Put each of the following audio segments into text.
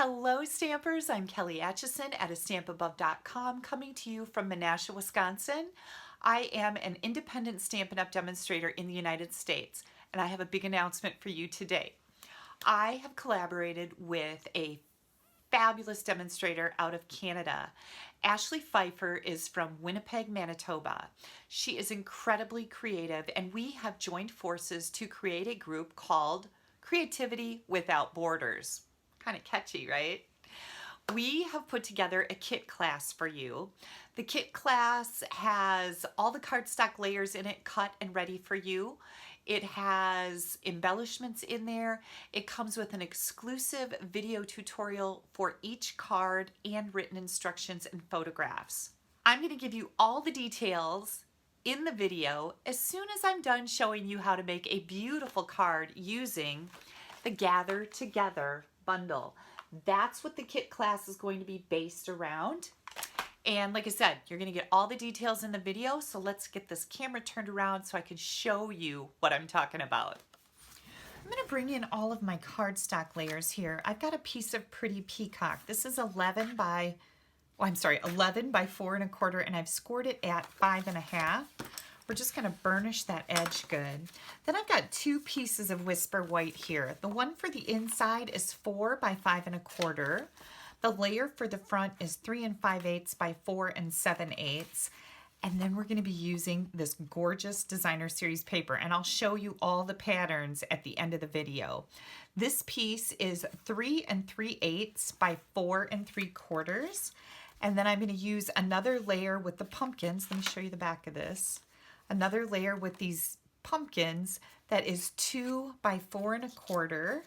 Hello Stampers, I'm Kelly Acheson at stampabove.com coming to you from Menasha, Wisconsin. I am an independent Stampin' Up! Demonstrator in the United States, and I have a big announcement for you today. I have collaborated with a fabulous demonstrator out of Canada. Ashley Pfeiffer is from Winnipeg, Manitoba. She is incredibly creative, and we have joined forces to create a group called Creativity Without Borders. Kind of catchy, right? We have put together a kit class for you. The kit class has all the cardstock layers in it cut and ready for you. It has embellishments in there. It comes with an exclusive video tutorial for each card and written instructions and photographs. I'm going to give you all the details in the video as soon as I'm done showing you how to make a beautiful card using the Gather Together bundle. That's what the kit class is going to be based around. And like I said, you're going to get all the details in the video, so let's get this camera turned around so I can show you what I'm talking about. I'm going to bring in all of my cardstock layers here. I've got a piece of Pretty Peacock. This is 11 by 4 1/4, and I've scored it at 5 1/2. We're just going to burnish that edge good. Then I've got two pieces of Whisper White here. The one for the inside is 4 by 5 1/4. The layer for the front is 3 5/8 by 4 7/8. And then we're going to be using this gorgeous Designer Series paper, and I'll show you all the patterns at the end of the video. This piece is 3 3/8 by 4 3/4. And then I'm going to use another layer with the pumpkins. Let me show you the back of this. Another layer with these pumpkins that is 2 by 4 1/4.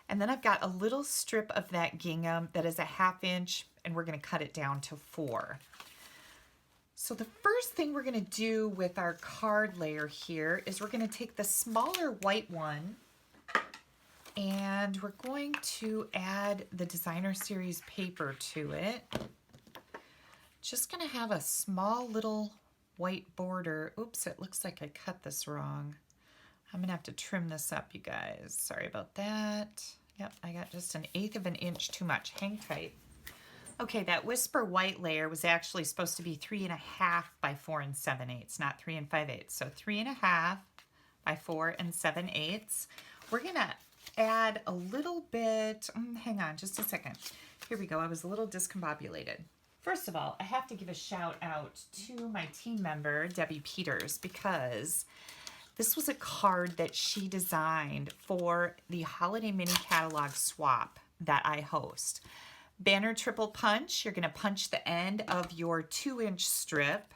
And then I've got a little strip of that gingham that is a 1/2 inch, and we're going to cut it down to 4. So the first thing we're going to do with our card layer here is we're going to take the smaller white one and we're going to add the Designer Series paper to it. Just going to have a small little white border. Oops, it looks like I cut this wrong. I'm going to have to trim this up, you guys. Sorry about that. Yep, I got just 1/8 of an inch too much. Hang tight. Okay, that Whisper White layer was actually supposed to be 3 1/2 by 4 7/8, not 3 5/8. So 3 1/2 by 4 7/8. We're going to add a little bit, hang on just a second. Here we go, I was a little discombobulated. First of all, I have to give a shout out to my team member, Debbie Peters, because this was a card that she designed for the Holiday Mini Catalog swap that I host. Banner triple punch, you're going to punch the end of your 2-inch strip.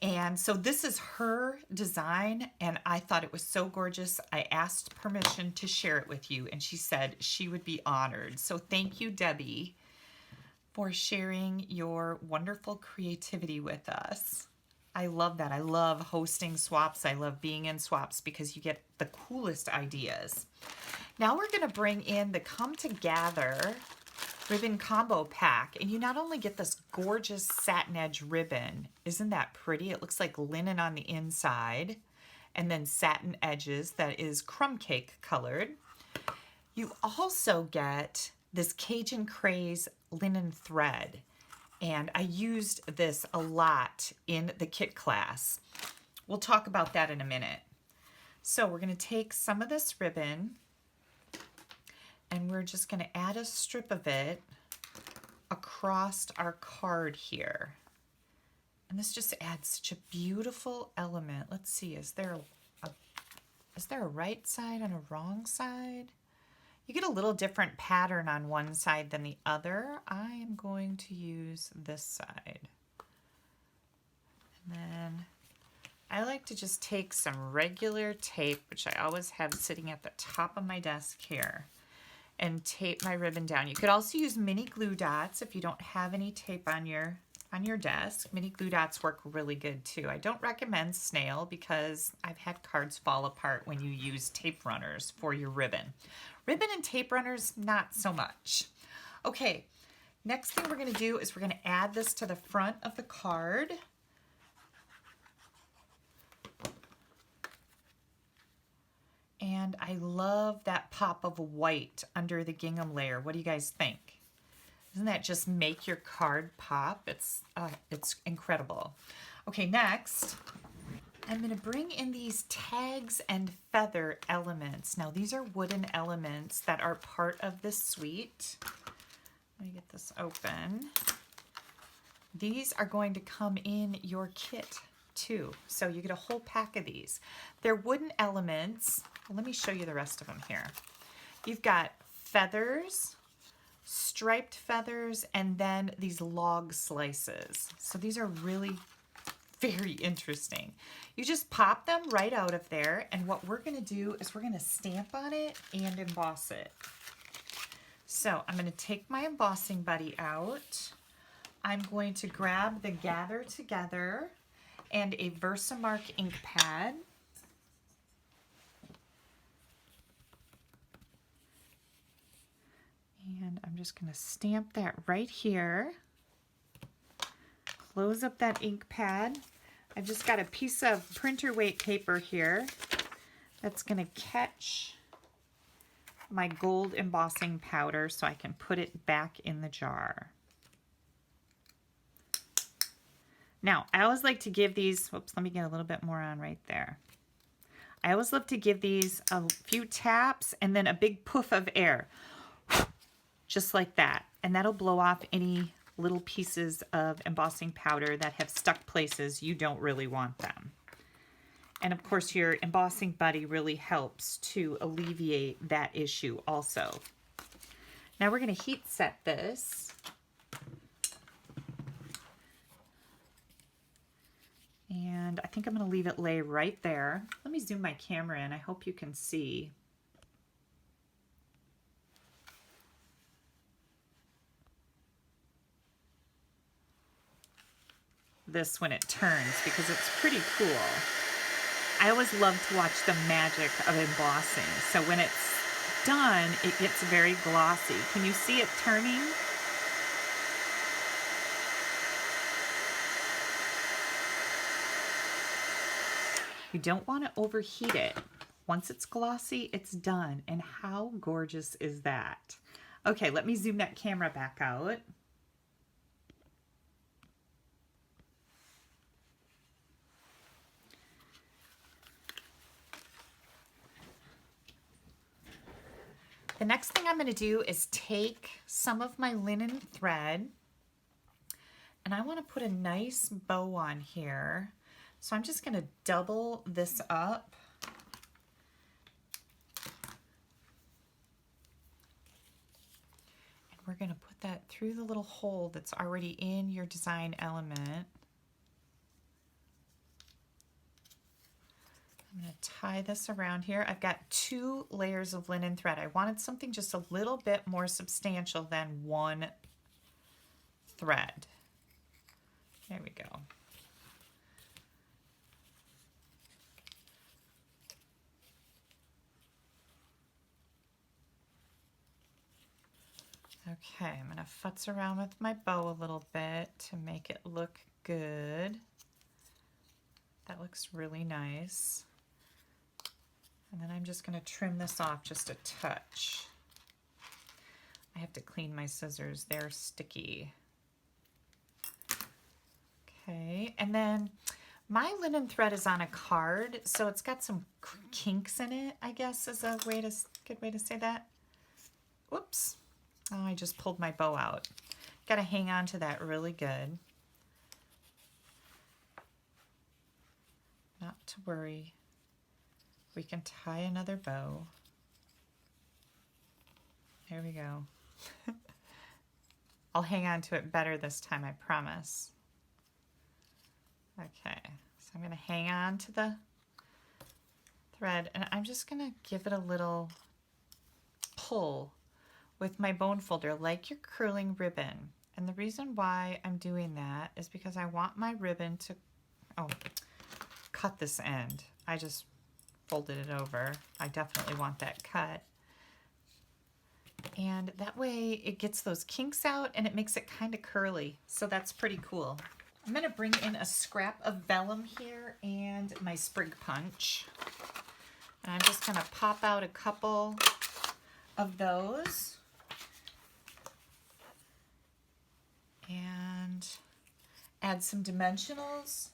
And so this is her design, and I thought it was so gorgeous. I asked permission to share it with you, and she said she would be honored. So thank you, Debbie, for sharing your wonderful creativity with us. I love that. I love hosting swaps. I love being in swaps because you get the coolest ideas. Now we're going to bring in the Come Together ribbon combo pack, and you not only get this gorgeous satin edge ribbon, isn't that pretty? It looks like linen on the inside, and then satin edges that is crumb cake colored. You also get this Cajun Craze linen thread, and I used this a lot in the kit class. We'll talk about that in a minute. So we're going to take some of this ribbon and we're just going to add a strip of it across our card here. And this just adds such a beautiful element. Let's see, is there a right side and a wrong side? You get a little different pattern on one side than the other. I am going to use this side. And then I like to just take some regular tape, which I always have sitting at the top of my desk here, and tape my ribbon down. You could also use mini glue dots if you don't have any tape on your desk. Mini glue dots work really good too. I don't recommend snail because I've had cards fall apart when you use tape runners for your ribbon. Ribbon and tape runners, not so much. Okay, next thing we're going to do is we're going to add this to the front of the card. And I love that pop of white under the gingham layer. What do you guys think? Doesn't that just make your card pop? It's incredible. Okay, next, I'm going to bring in these tags and feather elements. Now, these are wooden elements that are part of this suite. Let me get this open. These are going to come in your kit too. So you get a whole pack of these. They're wooden elements. Let me show you the rest of them here. You've got feathers, striped feathers, and then these log slices. So these are really very interesting. You just pop them right out of there, and what we're going to do is we're going to stamp on it and emboss it. So I'm going to take my embossing buddy out. I'm going to grab the Gather Together and a Versamark ink pad. And I'm just going to stamp that right here. Close up that ink pad. I've just got a piece of printer weight paper here that's going to catch my gold embossing powder so I can put it back in the jar. Now, I always like to give these, whoops, let me get a little bit more on right there. I always love to give these a few taps and then a big poof of air, just like that. And that'll blow off any little pieces of embossing powder that have stuck places you don't really want them. And of course, your embossing buddy really helps to alleviate that issue also. Now we're going to heat set this. And I think I'm going to leave it lay right there. Let me zoom my camera in. I hope you can see. This when it turns because it's pretty cool. I always love to watch the magic of embossing. So when it's done, it gets very glossy. Can you see it turning? You don't want to overheat it. Once it's glossy, it's done. And how gorgeous is that? Okay, let me zoom that camera back out. The next thing I'm going to do is take some of my linen thread and I want to put a nice bow on here. So I'm just going to double this up. And we're going to put that through the little hole that's already in your design element. I'm going to tie this around here. I've got 2 layers of linen thread. I wanted something just a little bit more substantial than 1 thread. There we go. Okay, I'm going to futz around with my bow a little bit to make it look good. That looks really nice. And then I'm just going to trim this off just a touch. I have to clean my scissors, they're sticky. Okay, and then my linen thread is on a card, so it's got some kinks in it, I guess is a good way to say that. Whoops. Oh, I just pulled my bow out. Got to hang on to that really good. Not to worry. We can tie another bow. There we go. I'll hang on to it better this time, I promise. Okay, so I'm going to hang on to the thread and I'm just going to give it a little pull with my bone folder like you're curling ribbon. And the reason why I'm doing that is because I want my ribbon to, cut this end. I just folded it over. I definitely want that cut. And that way it gets those kinks out and it makes it kind of curly. So that's pretty cool. I'm going to bring in a scrap of vellum here and my sprig punch. And I'm just going to pop out a couple of those. And add some dimensionals.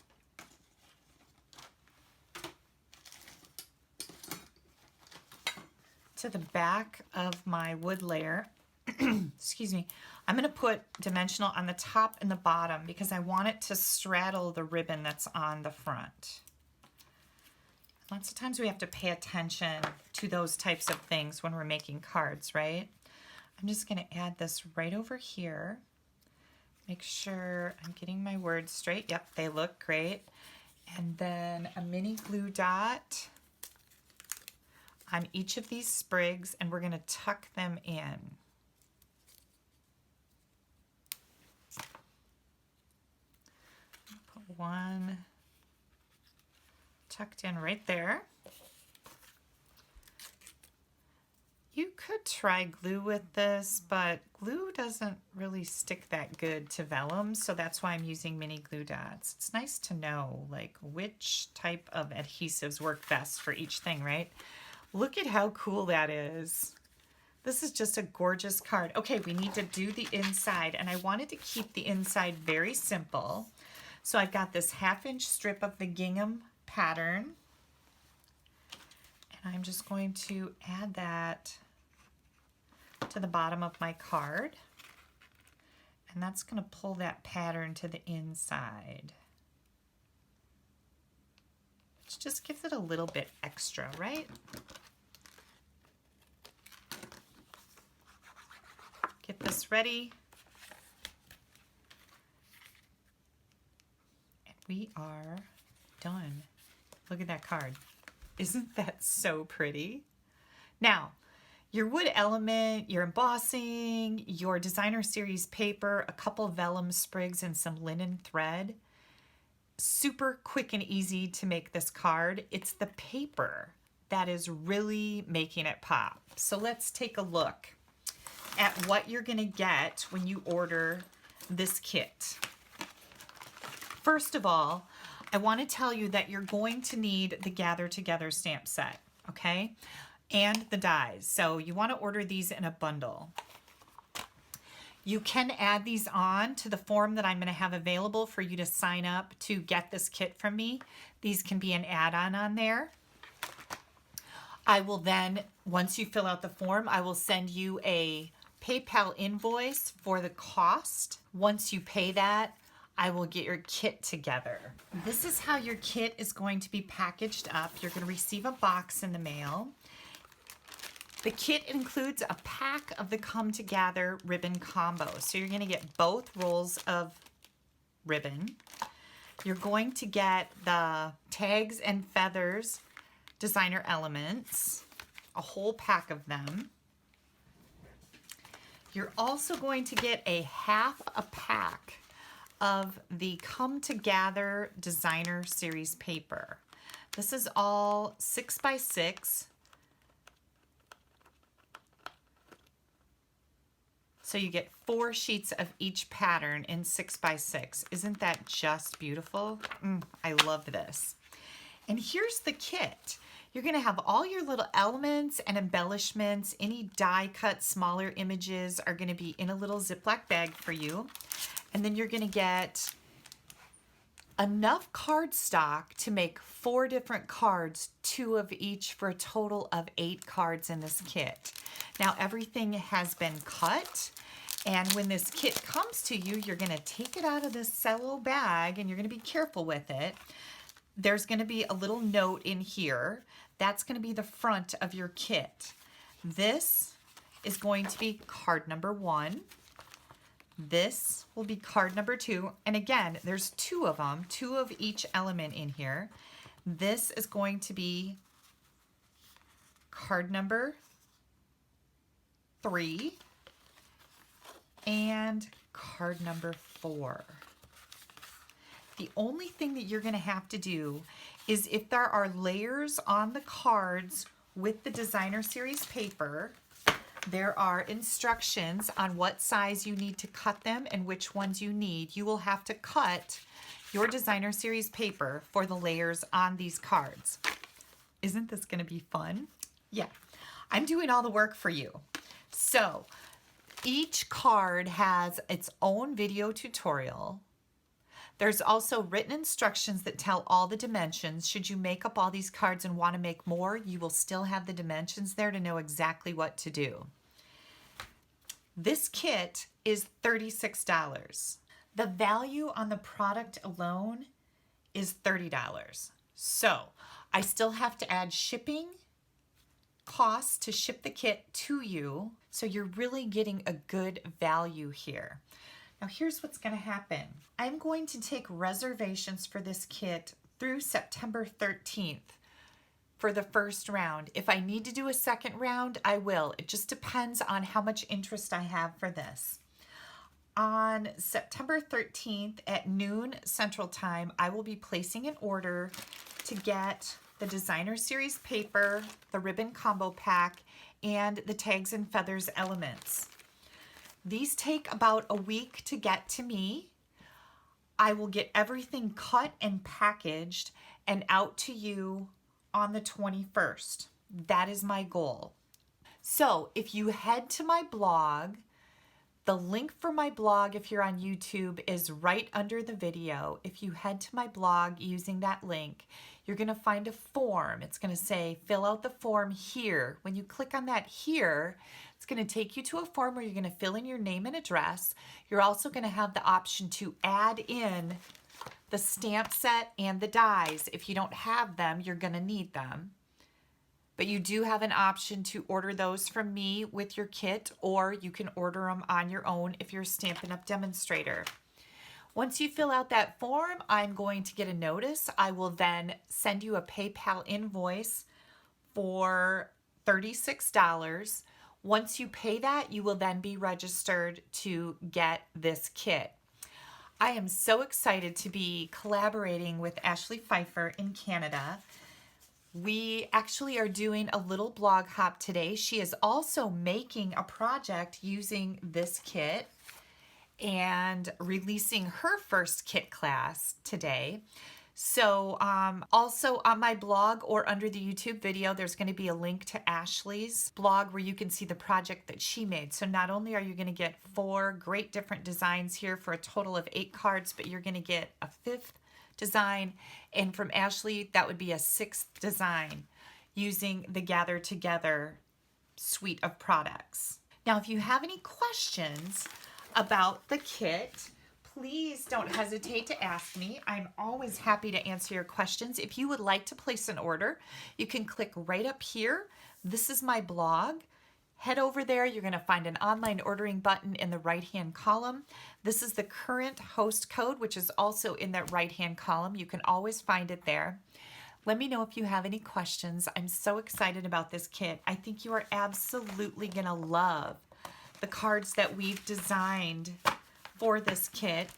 To the back of my wood layer. Excuse me. I'm going to put dimensional on the top and the bottom because I want it to straddle the ribbon that's on the front. Lots of times we have to pay attention to those types of things when we're making cards, right? I'm just going to add this right over here. Make sure I'm getting my words straight. Yep, they look great. And then a mini glue dot on each of these sprigs, and we're going to tuck them in. Put one tucked in right there. You could try glue with this, but glue doesn't really stick that good to vellum, so that's why I'm using mini glue dots. It's nice to know like which type of adhesives work best for each thing, right? Look at how cool that is. This is just a gorgeous card. Okay, we need to do the inside, and I wanted to keep the inside very simple. So I've got this 1/2 inch strip of the gingham pattern, and I'm just going to add that to the bottom of my card, and that's going to pull that pattern to the inside, which just gives it a little bit extra, right? Get this ready, and we are done. Look at that card. Isn't that so pretty? Now, your wood element, your embossing, your designer series paper, a couple vellum sprigs, and some linen thread. Super quick and easy to make this card. It's the paper that is really making it pop. So let's take a look at what you're going to get when you order this kit. First of all, I want to tell you that you're going to need the Gather Together stamp set, okay? And the dies. So you want to order these in a bundle. You can add these on to the form that I'm going to have available for you to sign up to get this kit from me. These can be an add-on on there. I will then, once you fill out the form, I will send you a PayPal invoice for the cost. Once you pay that, I will get your kit together. This is how your kit is going to be packaged up. You're going to receive a box in the mail. The kit includes a pack of the Come Together ribbon combo. So you're going to get both rolls of ribbon. You're going to get the tags and feathers designer elements, a whole pack of them. You're also going to get a 1/2 pack of the Come Together designer series paper. This is all 6x6. So you get 4 sheets of each pattern in 6x6. Isn't that just beautiful? I love this. And here's the kit. You're going to have all your little elements and embellishments. Any die cut smaller images are going to be in a little Ziploc bag for you. And then you're going to get enough cardstock to make 4 different cards, 2 of each, for a total of 8 cards in this kit. Now everything has been cut, and when this kit comes to you, you're going to take it out of this cello bag and you're going to be careful with it. There's going to be a little note in here. That's going to be the front of your kit. This is going to be card number 1. This will be card number 2. And again, there's 2 of them, 2 of each element in here. This is going to be card number 3 and card number 4. The only thing that you're going to have to do is, if there are layers on the cards with the designer series paper, there are instructions on what size you need to cut them and which ones you need. You will have to cut your designer series paper for the layers on these cards. Isn't this going to be fun? Yeah, I'm doing all the work for you. So each card has its own video tutorial. There's also written instructions that tell all the dimensions. Should you make up all these cards and want to make more, you will still have the dimensions there to know exactly what to do. This kit is $36. The value on the product alone is $30. So I still have to add shipping costs to ship the kit to you. So you're really getting a good value here. Now here's what's going to happen. I'm going to take reservations for this kit through September 13th for the first round. If I need to do a second round, I will. It just depends on how much interest I have for this. On September 13th at noon Central Time, I will be placing an order to get the Designer Series paper, the ribbon combo pack, and the Tags and Feathers elements. These take about a week to get to me. I will get everything cut and packaged and out to you on the 21st. That is my goal. So if you head to my blog, the link for my blog, if you're on YouTube, is right under the video. If you head to my blog using that link, you're going to find a form. It's going to say, fill out the form here. When you click on that here, it's going to take you to a form where you're going to fill in your name and address. You're also going to have the option to add in the stamp set and the dies. If you don't have them, you're going to need them. But you do have an option to order those from me with your kit, or you can order them on your own if you're a Stampin' Up! Demonstrator. Once you fill out that form, I'm going to get a notice. I will then send you a PayPal invoice for $36. Once you pay that, you will then be registered to get this kit. I am so excited to be collaborating with Ashley Pfeiffer in Canada. We actually are doing a little blog hop today. She is also making a project using this kit and releasing her first kit class today. So also on my blog or under the YouTube video, there's going to be a link to Ashley's blog where you can see the project that she made. So not only are you going to get 4 great different designs here for a total of 8 cards, but you're going to get a 5th design, and from Ashley that would be a 6th design using the Gather Together suite of products. Now if you have any questions about the kit, please don't hesitate to ask me. I'm always happy to answer your questions. If you would like to place an order, you can click right up here. This is my blog. Head over there. You're going to find an online ordering button in the right-hand column. This is the current host code, which is also in that right-hand column. You can always find it there. Let me know if you have any questions. I'm so excited about this kit. I think you are absolutely going to love the cards that we've designed for this kit.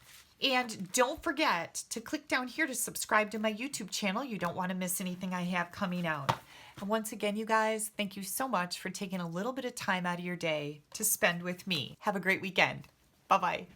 And don't forget to click down here to subscribe to my YouTube channel. You don't want to miss anything I have coming out. And once again, you guys, thank you so much for taking a little bit of time out of your day to spend with me. Have a great weekend. Bye-bye.